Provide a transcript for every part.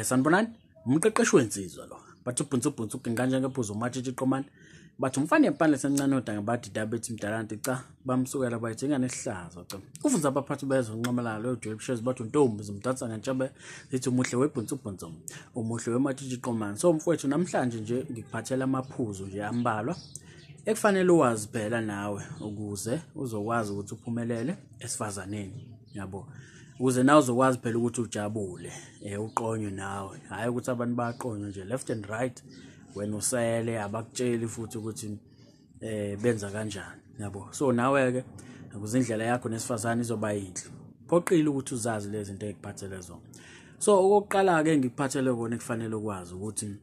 Sanibonani, Mqeqeshi Wezinsizwa lo. Bathi ubhuntsubhunsu kanje ngephuzo matshitshi qomane. Bathi umfana empandle sencane odanga bathi dabethi mdalanti cha bamsukela bayithenga nesihlazo cha. Ufunza abaphathi bezonqamalala lo Joel Shares bathi untombi zimdatsa ngentshabe zithi umuhle webhuntsubhunsu. Umuhle wematshitshi qomane. So mfowethu namhlanje nje ngikuphathela amaphuzu nje ambalwa. Ekufanele uwazi phela nawe ukuze uzokwazi ukuthi uphumelele esifazaneni. Yabo. Ukuze nawe uzokwazi phela ukuthi ujabule uqonywe nawe hayi ukuthi abantu baqonywe nje left and right wena usele abakutsheli futhi ukuthi benza kanjani yabo. So nawe ke ukuzindlela yakho nesifazane izoba yinhle phoqile ukuthi uzazi lezi zinto ezikuphathele zona. So okokuqala ke ngikuphathele kona kufanele ukwazi ukuthi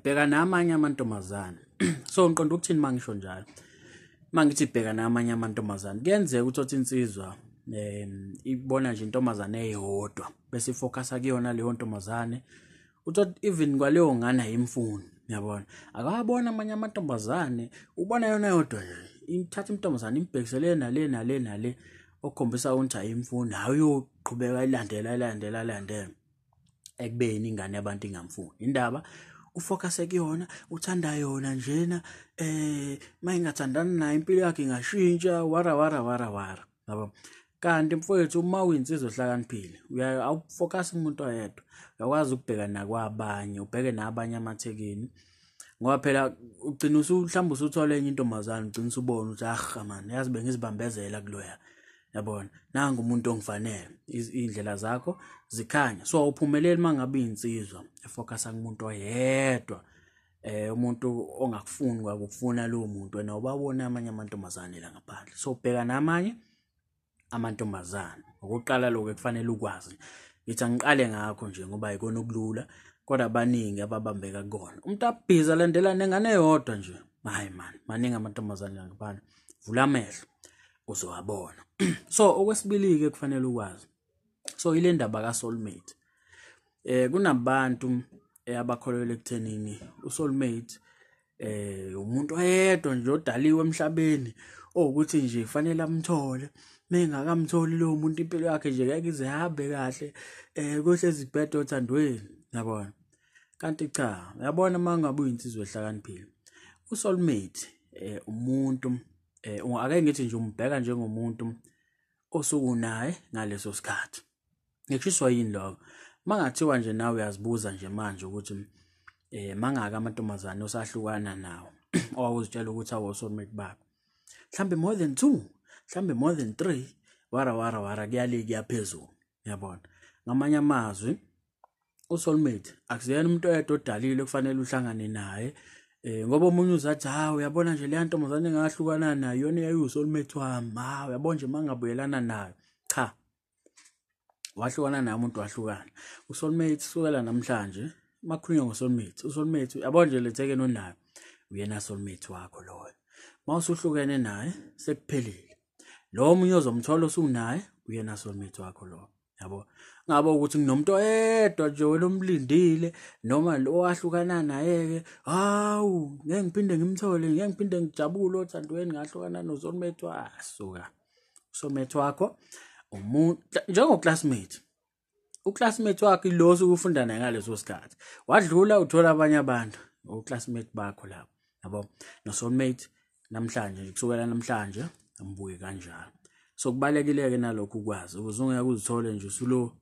bheka namanye amantombazane. So ngiqonda ukuthini mangisho njalo mangithi bheka namanye amantombazane kuyenzeka ukuthi insizwa ibona nje intombazane eyodwa bese ifocusa kuyona leyo ntombazane uthi even kwaleyo ngane ayimfuni yabona akabona amanye amantombazane ubona yona yodwa imthatha intombazane imbhekisele nale okhombisa ukuthi ayimfuni hayi uyoqhubeka ilandela ekubeni ingane yabantu ingamfuni indaba ufocus kuyona uthanda yona njena mayingathandana naye impilo yakhe ingashintsha wara yabo. Kanti mfowethu uma uyinsizwa ohlakaniphile awufocus umuntu oyedwa uyakwazi ukubheka nakwabanye ubheke nabanye amathekeni ngoba phela ugcina mhlawumbe usuthola enye intombazane ugcina usubona ukuthi man yazi bengizibambezela kuloya yabona nanga umuntu ongifanele indlela zakho zikhanya. So awuphumeleli mangabe insizwa efocusa kumuntu oyedwa umuntu ongakufuni kwakufuna lo muntu wena ubabona amanye amantombazane la ngaphandle. So bheka namanye amantombazane okokuqala lokho kufanele ukwazi ngithi angiqale ngakho nje ngoba ikona okulula kodwa abaningi ababambeka kukona umuntu abhiza landela nengane eyodwa nje hayi maningi amantombazane la ngaphandle vula amehlo uzowabona. So okwesibili ke kufanele ukwazi so ile ndaba ka Soulmate kunabantu abakholelwa ekuthenini uSoulmate umuntu oyedwa nje odaliwe emhlabeni ukuthi nje kufanele amthole mengakamtholi lo muntu impilo yakhe nje ngeke ize ihambe kahle kohlezi ibhedo othandweni yabona. Kanti cha uyabona mangabe uyinsizwe ehlakaniphile uSoulmate umuntu ake ngithi nje umbheka njengomuntu osukunaye ngaleso sikhathi ngishiswa yini lokho mangathiwa nje nawe uyazibuza nje manje ukuthi mangaka amantombazane osahlukana nawo owawuzitshela ukuthi awoSoulmate bakho mhlambe more than 2 mhlambe more than 3 wara kuyale kuyaphezulu yabona. Ngamanye amazwi uSoulmate akusiyena umuntu oyedwa odalile kufanele uhlangane naye ngoba umunye uzathi uyabona nje le ntombazane engahlukana nayo yona yayiuSoulmate wami uyabona nje mangabuyelana nayo cha wahlukana naye umuntu wahlukana uSoulmate sukela namhlanje makhulunywa ngoSoulmate uSoulmate yabona nje lethekene onayo uyena Soulmate wakho loyo mawusuhlukene naye sekuphelile lo munye ozomthola osunaye uyena Soulmate wakho lo yabo. Ngabe ukuthi nginomuntu oyedwa nje wena omlindile noma lo wahlukana naye ke ngeke ngiphinde ngimthole ngeke ngiphinde ngijabule othandweni ngahlukana noSoulmate wasuka uSoulmate wakho umuntu njengoclassmate uclassmate wakhe lo ukufunda naye ngaleso sikhathi wadlula uthola abanye abantu uclassmate bakho lapho yabo noSoulmate namhlanje kusukela namhlanje ambuye kanjalo. So kubalekile ke nalokho ukwazi ukuze ungeke uzithole nje usulo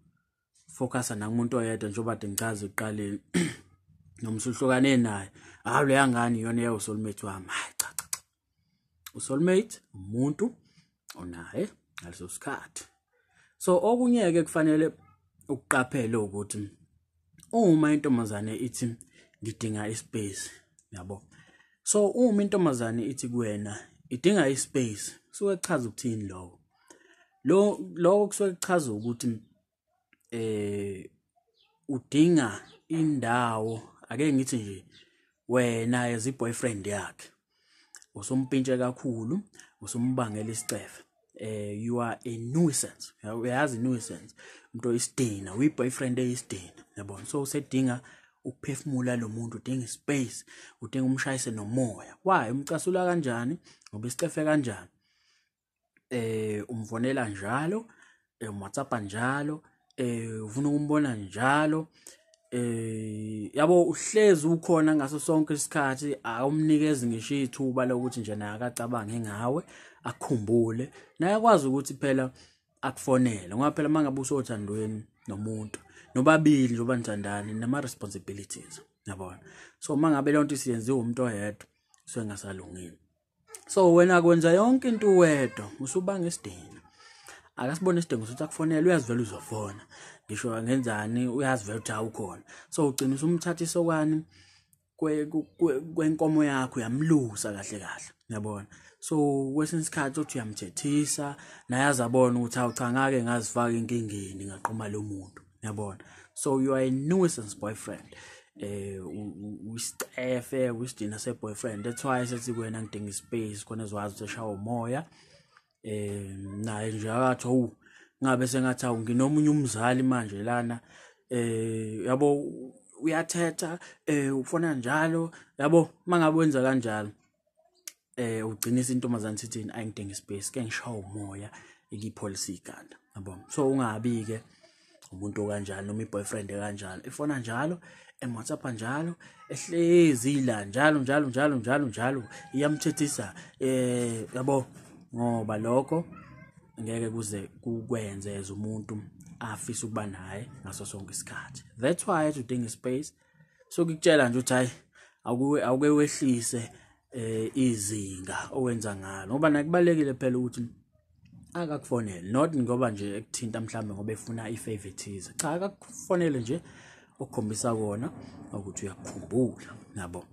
focusa nakumuntu oyedwa njengoba ade ngichaze ekuqaleni noma usuhlukane naye leya ngani yona yayiuSoulmate wami cha uSoulmate umuntu onaye ngaleso sikhathi. So okunye ke kufanele ukuqaphele ukuthi uma intombazane ithi ngidinga ispace yabo. So uma intombazane ithi kuwena idinga ispace suke kuchaza ukuthini lokho kusuke kuchaza ukuthi udinga indawo ake ngithi nje wena as boyfriend yakhe usompintshe kakhulu usombangela isicefe you are a nuisance uyazi nuisance umuntu oyisidina uyiboyfriend eyisidina yabona. So usedinga ukuphefumula lo muntu udinga space udinga umshayise nomoya why umcasula kanjani ngoba isicefe kanjani umfonela njalo WhatsApp njalo ufuna ukumbona njalo yabo uhlezi ukhona ngaso sonke isikhathi awumnikezi ngisho ithuba lokuthi nje naye akacabange ngawe akukhumbule naye akwazi ukuthi phela akufonele ngoba phela mangabe usothandweni nomuntu nobabili nje banithandani nama responsibilities yabona so mangabe lonto isiyenziwe umuntu oyedwa so engasalungile so wena kwenza yonke into wedwa usubanga isidingo akasibone isidingo sokuthi akufonele uyazivela uzofona ngisho ngenzani uyazivela ukuthi awukhona so ugcina usumthatha isokwane kwenkomo yakho yamlusa kahle yabona so kwesinye isikhathi uthi uyamthethisa naye azabona ukuthi awu cha ngake ngazifaka inkingeni ngaqhuma lo muntu yabona so you are a nuisance boyfriend usicefe usidina se boyfriend that's why sethi kuwena ngidinga space khona ezwazi ukuthi eshawa umoya naye nje akathi ngabe sengathi awu nginomunye umzali manje lana yabo uyathetha ufona njalo yabo mangabe wenza kanjalo ugcinisa intombazane sithini ayingidinga space ke ngishawa umoya ikipholisa iganda yabo so ungabi ke umuntu kanjalo noma iboyfriend kanjalo ifona njalo eWhatsApp njalo ehlezi la njalo iyamthethisa yabo ngoba lokho ngeke kuze kukwenze as umuntu afisa ukuba naye ngaso sonke isikhathi that's why udinga space so ukutshela nje ukuthi hayi awuke wehlise izinga owenza ngalo ngoba nakubalekile phela ukuthi akakufonele not ngoba nje ekuthinta mhlambe ngoba efuna ifavoritism cha akakufonele nje ukukhombisa kona ukuthi uyakukhumbula yabo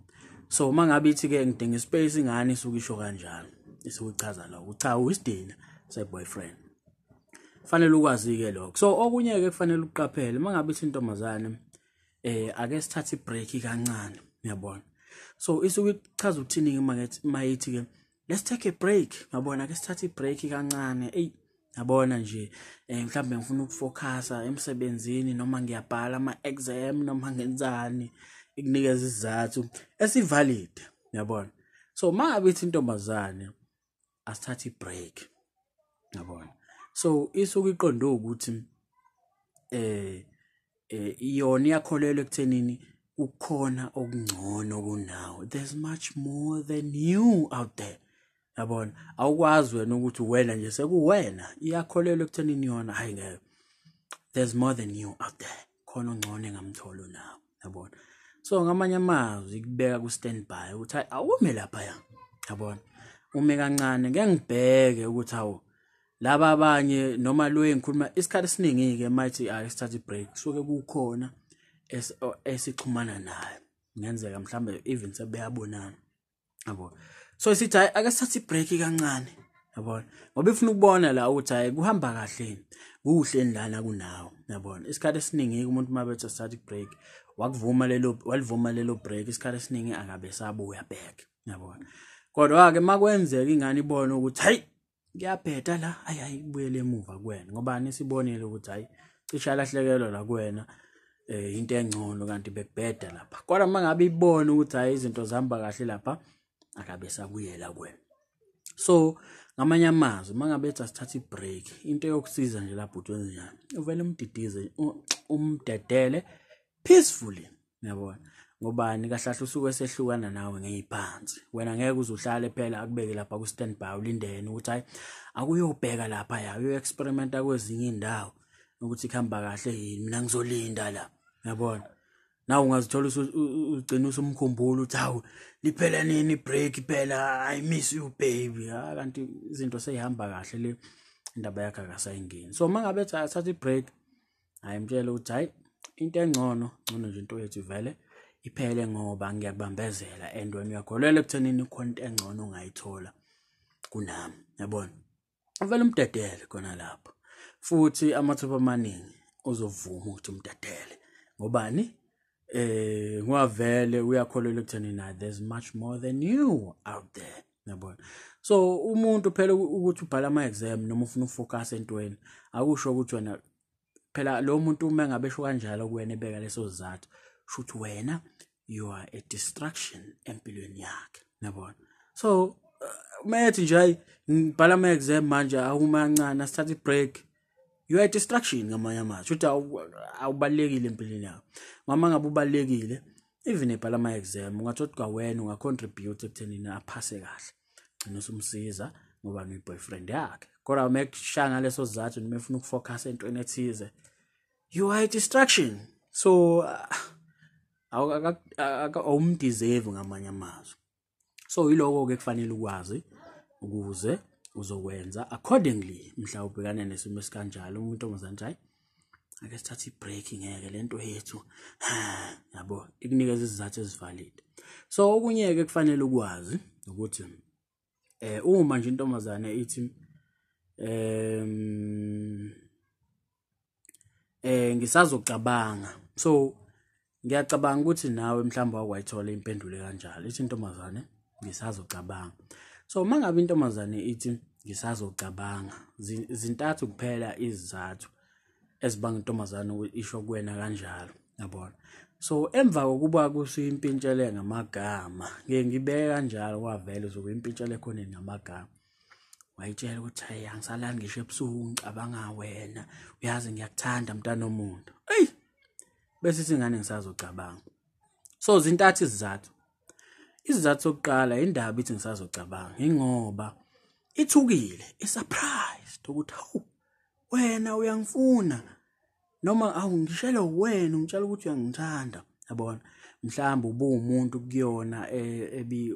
so mangabe ithi ke ngidinga space ingane isukisho kanjalo isuchaza la ukuthi cha uyisidina say boyfriend fanele ukwazi ke lokho so okunye ke kufanele uqaphele mangabe ithi intombazane ake sithathe ibreak kancane uyabona so isuke ichaza ukuthini mayithi ke let's take a break yabona ake sithathe ibreak kancane yabona nje mhlambe ngifuna ukufocusa emsebenzini noma ngiyabhala ama exam noma ngenzani ikunikeza isizathu esivalid yabona so mangabe ithi intombazane asithathe ibreak yabona so isuke iqonde ukuthi iyona iyakholelwa ekuthenini ukukhona okungcono kunawe there's much more than you out there yabona awukwazi wena ukuthi wena nje sekuwena iyakholelwa ekuthenini yona hayi ngeke there's more than you out there khona ongcono engamtholo nawe yabona so ngamanye amazwi ikubeka ku standby ukuthi awume lapha yabona ume kancane ngeke ngibheke ukuthi awu laba abanye noma lo engikhuluma isikhathi esiningi ke mayithi ayisithathe break soke kukhona esixhumana naye ngenzeka mhlambe even sebeyabonana yabo so sithi ake sithathe break kancane yabona ngoba ifuna ukubona la ukuthi hayi kuhamba kahle kuhle endlana kunawo yabona isikhathi esiningi umuntu mabethe sithathe break walivuma lelo break isikhathi esiningi angabe sabuya back yabona kodwa ke makwenzeka ingane ibone ukuthi hayi ngiyabheda la hayi kubuyele emuva kuwena ngoba nisibonile ukuthi hayi cisha lahlekelwa la kuwena into engcono kanti bekubheda lapha kodwa mangabe ibone ukuthi hayi izinto zihamba kahle lapha akabe sabuyela kuwena so ngamanye amazwi mangabe ethi asithathe ibreak into yokusiza nje lapho utwenze njani uvele umdidize umdedele peacefully yabona ngobani kahlahla usuke esehlukana nawe ngeziphansi wena ngeke uzuhlale phela akubeke lapha ku standby ulindene ukuthi hayi akuyobheka lapha yayo experimenta kwezinye indawo ukuthi ikhamba kahle yini mina ngizolinda la yabona nawe ungazithola ugcina usumkhumbula ukuthi hawu liphela nini break phela I miss you baby kanti izinto seyihamba kahle le indaba yakhe akasayingeni so mangabe thatha ibreak ayimtshela ukuthi hayi into engcono nje into yethu vele iphele ngoba ngiyakubambezela and wena uyakholelwa ekuthenini khona into engcono ongayithola kunami yabona uvela umdedele khona lapho futhi amathuba amaningi uzovuma ukuthi umdedele ngobani ngwavele uyakholelwa ekuthenini there's much more than you out there yabona so umuntu phela ukuthi ubhala ama exam noma ufuna ukufocus entweni akusho ukuthi wena phela lo muntu uma ngabesho kanjalo kuwena ebeka leso sizathu shuthi wena you are a distraction empilweni yakhe yabona so mayethi nje ngibhala ama exam manje awuma kancane asithathe ibreak you are a distraction ngamanye amazwi uthi awubalekile empilweni yakho mama ngabe ubalekile even ebhala ama exam ungathola ukuthi kwawena ungacontribute ekuthenini aphase kahle gcina usumsiza ngoba ne boyfriend yakhe kodwa mekushanga leso sizathu noma ufuna ukufocus entweni ethize you are a distraction so awumdeserve ngamanye amazwi so yiloko ke kufanele ukwazi ukuze uzokwenza accordingly mhla ubhekana nesimo esikanjalo umuntu omzana hayi ake sithathe ibreak ngeke lento yethu yabo ikunikeza izizathu ezivalid so okunye ke kufanele ukwazi ukuthi uma nje intombazane ithi ngisazocabanga so ngiyacabanga ukuthi nawe mhlawumbe wakwayithola impendulo kanjalo ithi intombazane ngisazocabanga so mangabe intombazane ithi ngisazocabanga zintathu kuphela izizathu ezibanga intombazane isho kuwena kanjalo yabona so emva kokuba kusiyimpintshele ngamagama ngibeke kanjalo kwavela zokuyimpintshele ekhoneni ngamagama wayitshela ukuthi hayi angisalani ngisho ebusuku ngicabanga wena uyazi ngiyakuthanda mntana omuntu bese singane ngisazocabanga so zintathu izizathu sokuqala indaba ithi ngisazocabanga ingoba ithukile surprised ukuthi hawu wena uyangifuna noma awungishela wena ungitshela ukuthi uyangithanda yabona mhlawumbe ubumuntu kuyona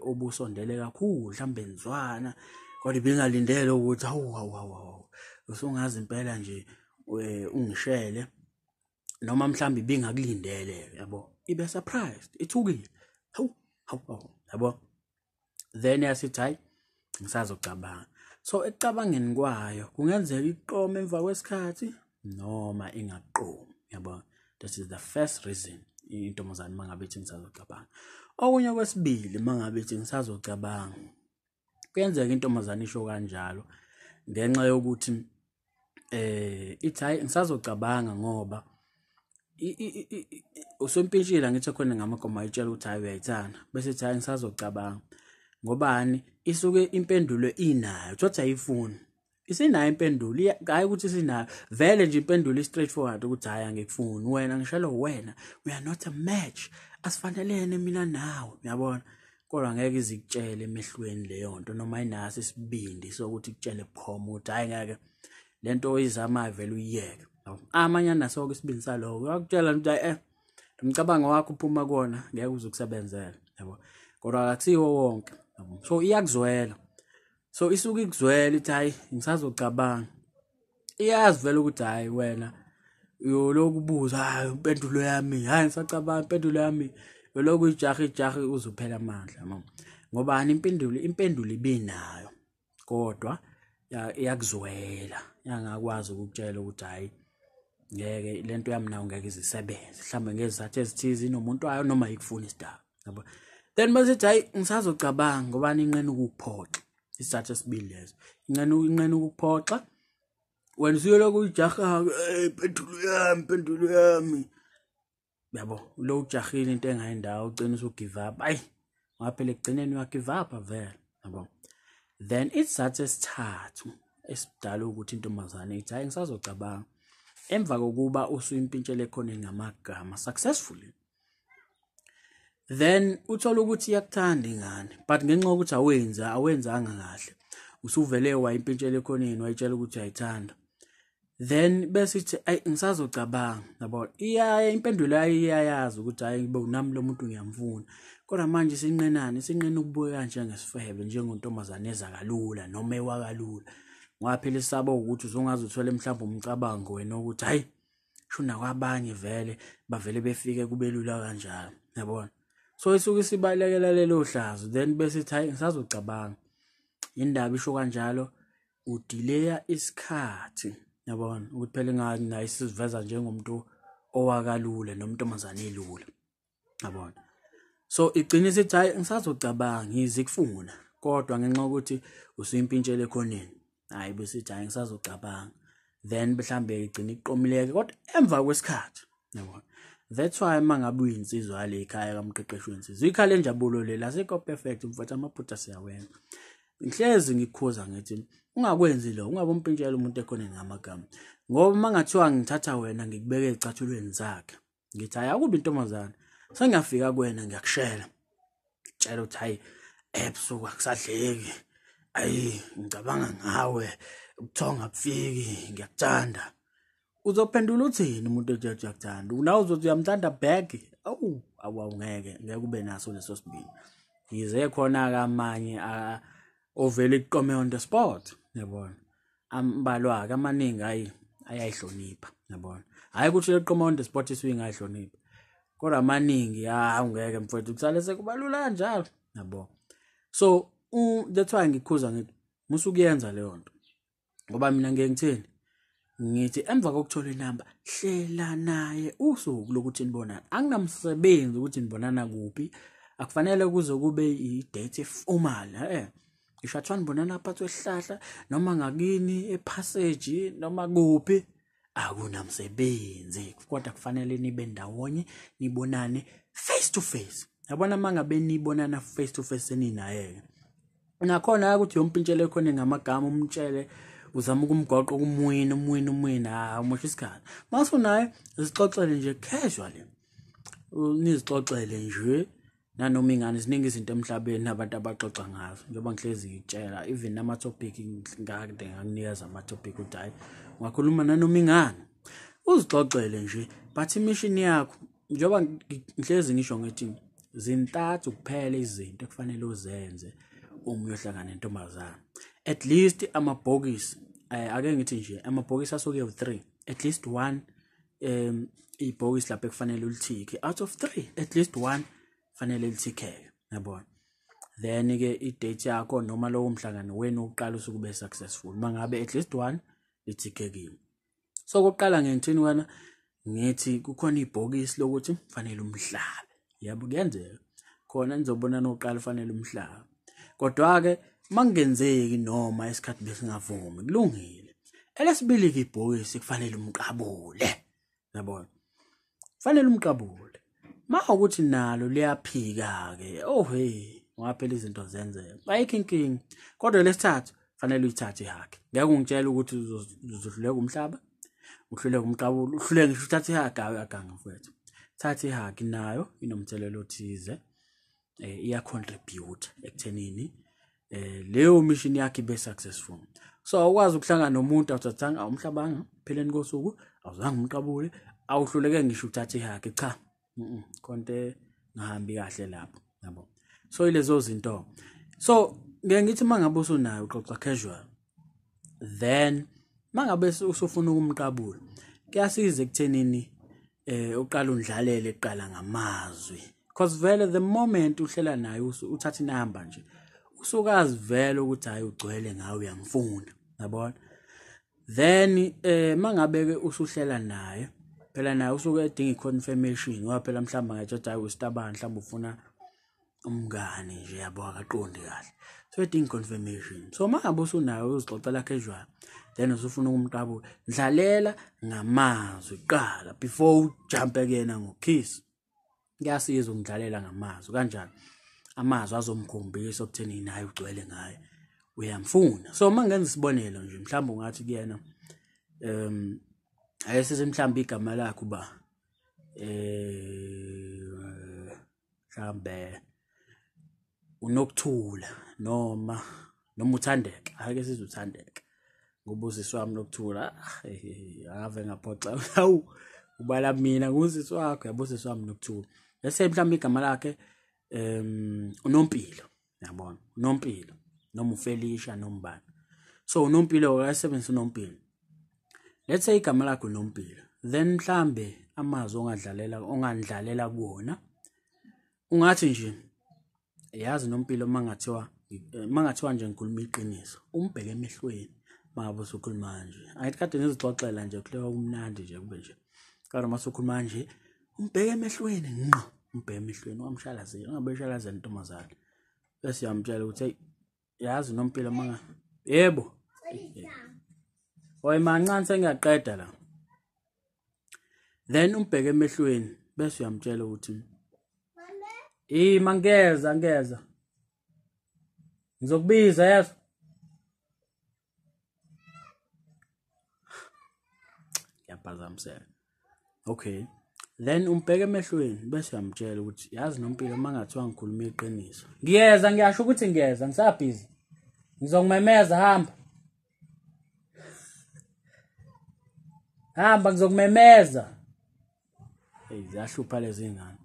obusondele kakhulu mhlawumbe nizwana kodwa bengalindele ukuthi hawu usungazi impela nje ungishele noma mhlawumbe bengakulindele yabo ibe surprised ithukile hawu yabo then yasithi hayi ngisazocabanga so ecabangeni kwayo kungenzeka iqome emva kwesikhathi noma ingaqomi yabo that is the first reason intombazane mangabe ithi ngisazocabanga okunye kwesibili mangabe ithi ngisazocabanga kuyenzeka intombazane isho kanjalo ngenxa yokuthi ithi hayi ngisazocabanga ngoba usompintshile ngithi khona ngamagama ayitshela ukuthi hayi uyayithanda bese ithi hayi ngisazocabanga ngobani isuke impendulo inayo thothi ayifuni isinayo impendulo hayi ukuthi isinayo vele nje impendulo straightforward ukuthi hayi angikufuni wena ngishelo wena we are not a match asifanelene mina nawe uyabona kodwa ngeke izikutshele emehlweni leyo nto noma inaso isibindi sokuthi kutshele bukhoma ukuthi hayi ngeke lento oyizamayo vele uyiyeke amanye naso ke isibindi saloko uyakutshela ukuthi umcabango wakho uphuma kona ngeke uzokusebenzela yabo kodwa akusiwo wonke so iyakuzwela so isuke ikuzwela ithi hayi ngisazocabanga iyazi vele ukuthi hayi wena uyolokubuza hayi impendulo yami hayi ngisacabanga impendulo yami yoloku ijahi uzuphela amandla ngoba impendulo ibinayo kodwa iyakuzwela yangakwazi ukutshela ukuthi hayi ngeke lento yami nawo ngeke izisebenze mhlambe ngezathu ezithizi nomuntu wayo noma ikufuna isidaba yabo then masithi hayi ngisazocabanga ngoba inqena ukuphoxa isizathu esibili leso inqena ukuphoxa wena usuyoloku ujaha impendulo yami yabo lo ujahile into engayindawo ugcina usugive up hayi ngaphela ekugcineni uyagive up vele yabo then isizathu esithathu esidala ukuthi intombazane ithi hayi ngisazocabanga emva kokuba usuyimpintshele khona ngamagama successfully then uthola ukuthi iyakuthanda ingane but ngenxa yokuthi awenzanga kahle usuvele wayimpintshele ekhoneni wayitshela ukuthi uyayithanda then bese ithi ay ngisazocabanga yabo impendulo iyayazi ukuthi hayi ngibe nami lo muntu ngiyamfuna kodwa manje sinqena ukubuka kanje ngesifebe njengontombazane ezakalula noma ewakalula ngaphela isaba ukuthi uzongaze uthole mhlawumbe umcabango wena ukuthi hayi shuna kwabanye vele bavele befike kubelula kanjalo yabona so isuke sibalekela lelo hlazo then bese ithi hayi ngisazocabanga indaba isho kanjalo udileya isikhathi yabona ukuthi phela ngani naye siziveza njengomuntu owakalula nomuntomazane elula yabona so igcinisa ithi hayi ngisazocabanga ngizikufuna kodwa ngenxa ukuthi usuyimpintshele ekhoneni hayi bese ithi hayi ngisazocabanga then mhlambe igcina iqomileke kodwa emva kwesikhathi yabona that's why mangabe uyinsizwa le ekhaya kaMqeqeshi Wezinsizwa ikhale njabulo lela asikho perfect mfowethu amaphutha siyawenza ngihlezi ngikukhuza ngithi ungakwenzi lo, ungabe umpintshela umuntu ekhona ngamagama. Ngoba mangathiwa ngithatha wena ngikubeka ezicathulweni zakhe, ngithi hayi akubi intombazana, sengiyafika kuwena ngiyakushela. Tshela uthi hayi ebusuku akusadleki. Ayi ngicabanga ngawe, ubuthonga bufiki, ngiyakuthanda. Uzophendula uthini umuntu ethi uyakuthanda? Nawe uzothi uyamthanda back? Awungeke ube naso leso sibini. Yize khona kamanye ovela iqome on the spot, yabona. Ambalwa ke amaningi ayayihlonipha, yabona. Hayi ukuthi leqome on the spot isuyingayihlonipha. Kodwa amaningi ungeke mfowethu kusale sekubalula kanjalo, yabo. So that's why ngikhuza ngithi musukuyenza leyo nto. Ngoba mina ngeke ngithini? Ngithi emva kokuthola inamba hlela naye usuku lokuthi nibonana. Anginamsebenzi ukuthi nibonana kuphi. Akufanele kuze kube i-date formal, Ishathwa nibonana phakathi kwesihlahla noma ngakini epassage noma kuphi. Akunamsebenzi. Kodwa kufanele nibe ndawonye nibonane face to face. Yabona mangabe nibonana face to face seninaye. Nakhona ukuthi yompintshele khona ngamagama umtshele uzama ukumgoqa kumwini umusha isikhathi. Mase unaye sizixoxele nje casually. Nizixoxele nje nanoma ingane ziningi izinto emhlabeni abantu abaxoxa ngazo. Njengoba ngihlezi ngitshela even ama topic ngakade ngakunikeza ama topic uthi hayi ungakhuluma nanoma ingane. Uzixoxele nje but mission yakho njengoba ngihlezi ngisho ngithi zintathu kuphela izinto ekufanele uzenze uma uyohlangana nentombazana. At least amabhokisi ake ngithi nje amabhokisi asuke u3, at least one ibhokisi lapho ekufanele ulithike out of 3, at least one fanele lithike, yabona. Then ke i-date yakho noma lowo mhlangano wena uqala usukube successful mangabe at least one lithikekile. So kokuqala ngithini wena ngithi kukhona ibhokisi lokuthi fanele umhlabe. Yabo kuyenzeka khona nizobona noqala fanele umhlabe. Kodwa ke mangenzeki noma isikhathi besingavumi kulungile. Elesibili ke ibhokisi kufanele umqabule, yabona. Kufanele umqabule. Mawukuthi nalo liyaphika ke ngaphela izinto zenzeka. Ayikho inkingi. Kodwa lesithathu fanele uyithathe ihaki. Ngeke ungitshela ukuthi uzohluleka umhlaba, uhluleka umqabule, uhluleka ngisho uthathe ihaki akanga mfowethu. Thatha ihaki nayo inomthelelo othize. Iya contribute ekuthenini leyo mission yakhe ibe successful. So awukwazi ukuhlangana nomuntu awuthathanga umhlabanga pheleni kosuku awuzange umqabule awuhluleke ngisho uthathe ihaki cha. Konke ngahambi kahle lapho, yabo. So ilezo zinto. So ngeke ngithi mangabe usunayo uxoxa casual, then mangabe usufuna ukumqabula kuyasiza ekuthenini uqala undlalele eqala ngamazwi. Because vele the moment uhlela naye uthatha inamba nje usukazi vele ukuthi hayi ugcwele ngawe uyamfuna, yabona. Then mangabe ke usuhlela naye phela naye usuke edinga iconfirmation ngoba phela mhlamba ngathi hayi ustabana mhlamba ufuna umngane nje yabo akaqondi kahle. So edinga confirmation. So mangabe usunayo uzixoxela casual then usufuna ukumqabula dlalela ngamazwi qala before ujump again ngokiss. Kuyasiza ukudlalela ngamazwi kanjani amazwi azomkhombisa ukutheni naye ugcwele ngaye uyamfuna. So mangenza isibonelo nje mhlamba ungathi kuyena ayesize mhlamba igama lakhe uba mhlambe unokuthula noma uthandeka. Ake size uthandeka ngoba usisi wami nokuthula ave ngaphoxa hawu ubala mina ngusisi wakho yabo usisi wami nokuthula. Bese mhlamba igama lakhe unompilo, yabona. Unompilo noma uFelicia noma bani. So unompilo uyasebenzisa unompilo. Let's say igama lakho unompilo, then mhlambe amazwi ongandlalela kuona ungathi nje yazi nompilo mangathiwa nje ngikhuluma iqiniso umbheke emehlweni manje usukhuluma nje. Ayithi kade nizixoxela nje kuleyo kumnandi nje kube nje. Kodwa masukhuluma nje umbheke emehlweni ngqo, umbheke emehlweni wamshalazela ungabeshalazela intombazana. Bese yamtshela ukuthi hey yazi nompilo manga yebo. Oy mancane sengiyaqeda la. Then umbheke emehlweni bese uyamtshela ukuthi mangeza. Ngizokubiza yazi. uyaphazamiseka. Okay, then umbheke emehlweni bese uyamtshela ukuthi yazi nompilo mangathiwa ngikhuluma iqiniso ngiyasho ukuthi ngiyeza ngisabhizi ngizokumemeza hamba ngizokumemeza. Ziyahlupha lezi ngane.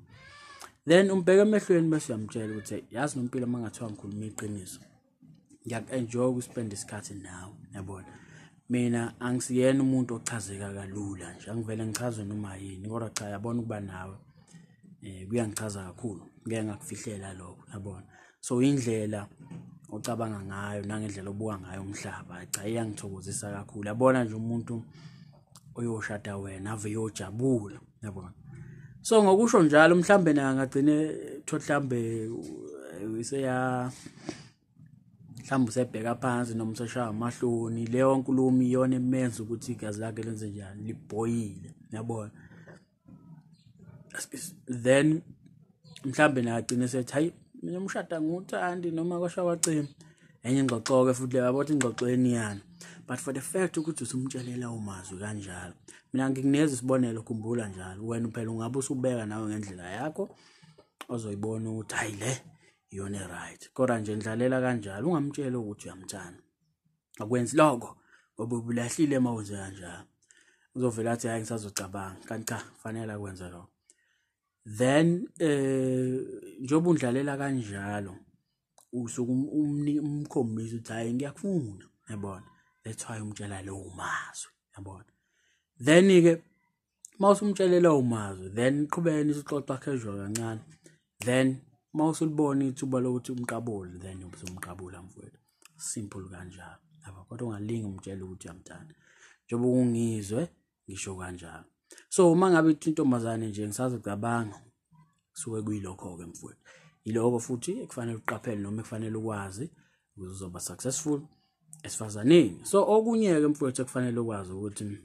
Then umbheke emehlweni bese uyamtshela ukuthi yazi nompilo mangathiwa ngikhuluma iqiniso ngiyaku-enjoy ukuspend isikhathi nawe, yabona. Mina angisiyena umuntu ochazeka kalula nje, angivele ngichazwe noma yini, kodwa cha yabona ukuba nawe kuyangichaza kakhulu, ngeke ngakufihlela lokho, yabona. So indlela ocabanga ngayo nangendlela obuka ngayo umhlaba cha iyangithokozisa kakhulu, yabona nje umuntu oyoshada wena ave yojabula, yabona. So ngokusho njalo mhlambe naye angagcine mhlambe mhlawumbe usebheka phansi noma useshaya amahloni, leyo nkulumo iyona emenza ukuthi igazi lakhe lenze njani libhoyile, yabona. Then mhlambe naye agcine sethi hayi mina umshada nguthandi noma kwasha kwacima enye ingxoxo ke futhi yabona ingxoxo yeniyana. But for the fact ukuthi usumtshelela umazwi kanjalo, mina ngikunikeza isibonelo, khumbula njalo wena phela ungabe usubeka nawe ngendlela yakho ozoyibona ukuthi hayi le iyona right, kodwa nje ndlalela kanjalo, ungamtshela ukuthi uyamthanda. Akwenzi lokho ngoba ubulahlile mawuze kanjalo, uzovela athi hayi ngisazocabanga, kanti cha fanele akwenze lokho. Then njoba undlalela kanjalo usuke umkhombisa ukuthi hayi ngiyakufuna, yabona. That's why umtshela lowo mazwi, yabona. Then ke mawusumtshelela umazwi, then qhubekeni isixoxa casual kancane, then mawusulibona ithuba lokuthi umqabule, then ubusumqabula mfowethu, simple kanjalo, yabo. Kodwa ungalingi umtshela ukuthi uyamthanda njengoba ungizwe ngisho kanjalo. So uma ngabe intombazane nje ngisazocabanga suke kuyilokho ke mfowethu, iloko futhi ekufanele uqaphele noma ekufanele ukwazi ukuze uzoba successful esifazaneni. So okunye ke mfowethu ekufanele ukwazi ukuthi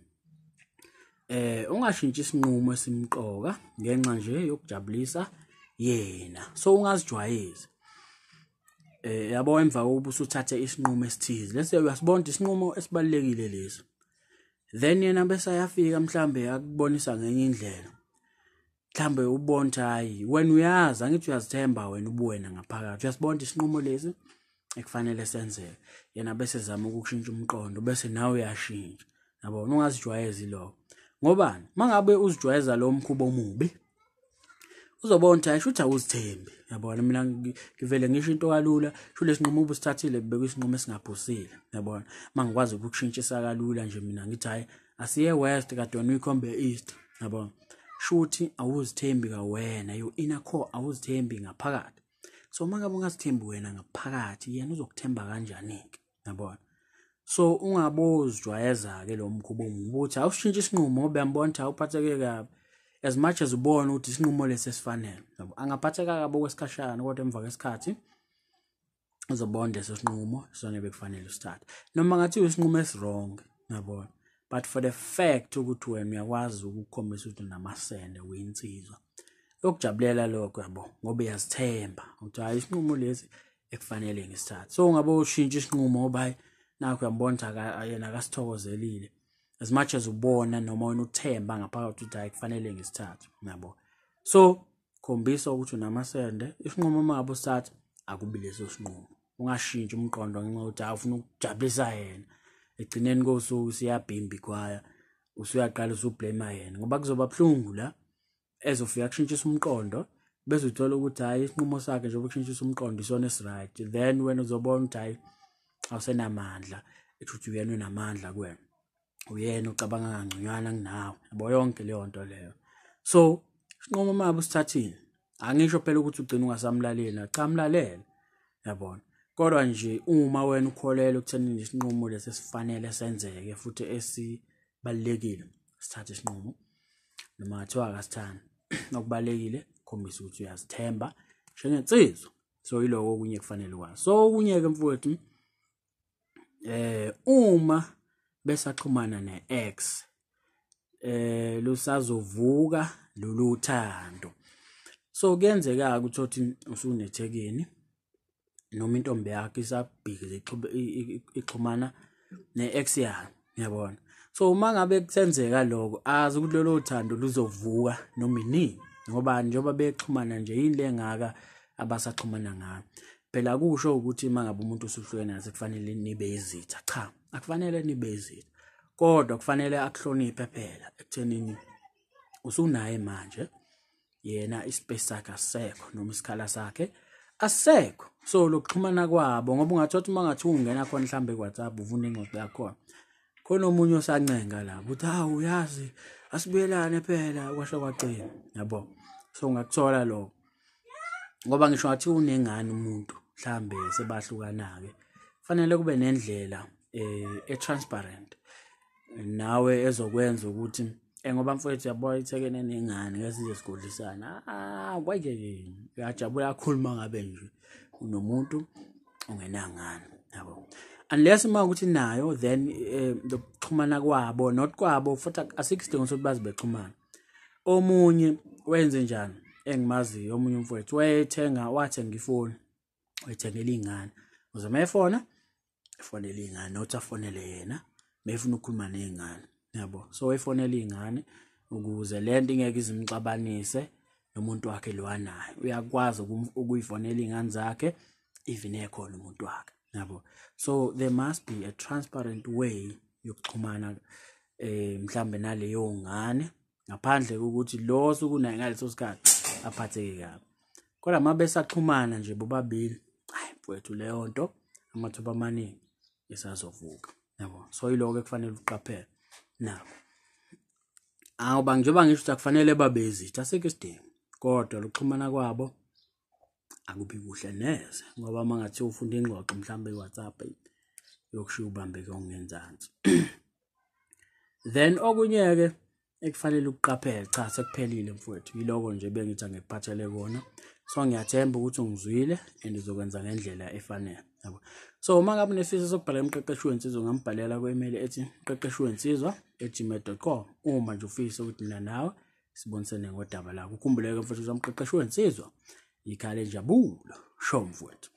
ungashintshi isinqumo esimqoka ngenxa nje yokujabulisa yena. So ungazijwayezi yabo emva kokuba usuthathe isinqumo esithize, lese uyasibona isinqumo esibalekile lesi, then yena bese ayafika mhlambe akubonisa ngenye indlela, mhlambe ubona hayi wena uyazi, angithi uyazithemba wena ubuwena ngaphakathi, uyasibona isinqumo lesi ekufanele senzeke, yena bese zama ukushintsha umqondo bese nawe uyashintsha, yabona. Ungazijwayezi lokho ngobani, mangabe uzijwayeza lo mkhubo omubi uzobona ukuthi ayishuthi awuzithembi, yabona. Mina ngivele ngisho into kalula, sho lesinqumo ubusithathile bebeka isinqumo esingaphusile, yabona. Mangikwazi ukukushintshisa kalula nje mina ngithi hayi asiye west kadona uyikhombe east, yabona. Shuthi awuzithembi ka wena, your inner core awuzithembi ngaphakathi. So mangabe ungazithembi wena ngaphakathi, yena uzokuthemba kanjani-ke, yabona. So ungabozijwayeza ke lo mkhubo ukuthi awushintshe isinqumo ngoba uyambona ukuthi awuphatheke kabi, as much as ubona ukuthi isinqumo lesi esifanele, yabo. Angaphatheka kabi okwesikhashana kodwa emva kwesikhathi uzobona leso sinqumo sona bekufanele usithathe, noma ngathi isinqumo esirong, yabona. But for the fact ukuthi wena uyakwazi ukukhombisa ukuthi unamasende wezinsizwa, yokujabulela lokho, yabo, ngoba uyazithemba ukuthi hayi isinqumo lesi ekufanele ngisithathe. So ungabe ushintsha isinqumo ngoba hayi nakho uyambona yena akasithokozelile, as much as ubona noma wena uthemba ngaphakathi ukuthi hayi kufanele ngisithathe, yabo. So khombisa ukuthi unamasende, isinqumo mangabe usithatha akubi leso sinqumo, ungashintshi umqondo ngenxa yokuthi awufuna ukujabulisa yena. Egcineni kosuku siyabhimbi kwaya, usuyaqala usublame yena ngoba kuzoba buhlungu la ezofika kushintshisa umqondo bese uthola ukuthi hayi isinqumo sakhe nje ukushintshisa umqondo isona esiright, then wena uzobona ukuthi hayi awusenamandla, ukuthi uyena unamandla kuwena, uyena ucabanga kangconywana kunawe, yabo, yonke leyo nto leyo. So isinqumo mabe usithathile, angisho phela ukuthi ugcina ungasamlaleli, cha mlalele, yabona. Kodwa nje uma wena ukholelwa ukuthenini isinqumo lesi esifanele senzeke futhi esibalekile, sithathe isinqumo noma ngathiwa akasithandi. Okubalekile khombisa ukuthi uyazithemba njengensizwa. So yiloko okunye kufanele ukwazi. So okunye ke mfowethu, uma besaxhumana ne-ex lusazovuka lolothando. So kuyenzeka ukuthi usunethekeni noma intombi yakho isabhizi ixhumana ne-ex yayo, yabona. So uma ngabe kusenzeka lokho azi ukuthi lolothando luzovuka noma inini ngoba njengoba bexhumana nje yini engaka abasaxhumana ngayo. Phela kusho ukuthi mangabe umuntu usuhlukene naye kufanele nibe izitha. Cha, akufanele nibe izitha. Kodwa kufanele akuhloniphe phela ekuthenini usunaye manje yena ispace sakhe asekho noma isikhala sakhe asekho. So lokuxhumana kwabo ngoba ungathothi mangathi ungena khona mhlambe kuWhatsApp uvuna ingxoxo yakho khona omunye osancenga la uthi hawu uyazi asibuyelane phela kwasho kwacina yabo. So ungakuthola lokho ngoba ngisho ngathi unengane umuntu mhlambe sebahlukana ke fanele kube nendlela transparent nawe ezokwenza ukuthi ngoba mfowethu yabo ithekene nengane ngesize sigodlisana kwake uyajabula kakhulu ngabe nje unomuntu ungenangane yabo. Unless uma ukuthi nayo then lokuxhumana kwabo not kwabo futhi asikudinga ukuthi bazi bexhumana. Omunye wenze njani engimaziyo omunye umfowethu wathenga ifoni wayithengela ingane uzama efona efonela ingane nothi afonele yena mayefuna ukukhuluma nezingane yabo. So wayefonela ingane ukuze lento ingeke izimxabanise nomuntu wakhe lwanayo uyakwazi ukuyifonela ingane zakhe even ekhona umuntu wakhe yabo. So there must be a transparent way yokuxhumana mhlambe naleyo ngane ngaphandle kokuthi lo sokunayo ngaleso sikhathi aphatheke kabi. Kodwa uma besaxhumana nje bobabili hayi mfowethu leyo nto amathuba amaningi esazovuka yabo. So yiloko ekufanele uqaphele nawo awuba njengoba ngisho ukuthi akufanele babezitha asikho isidingo kodwa lokuxhumana kwabo akubi kuhle neze ngoba mangathi ufunda ingxoxo mhlambe iWhatsApp yokushiya ubambeke ongenzansi. Then okunye ke ekufanele ukuqaphele cha sekuphelile mfowethu yiloko nje bengithi ngikuphathele kona. So ngiyathemba ukuthi ungizwile and izokwenza ngendlela efanele yabo. So uma ngabe unesifiso sokubhala Mqeqeshi Wezinsizwa ungambhalela ku-email ethi mqeqeshiwensizwa@gmail.com uma nje ufisa ukuthi mina nawe sibonisane ngodaba lakho. Ukhumbuleke mfowethu Mqeqeshi Wezinsizwa ikhale njabulo show mfowethu.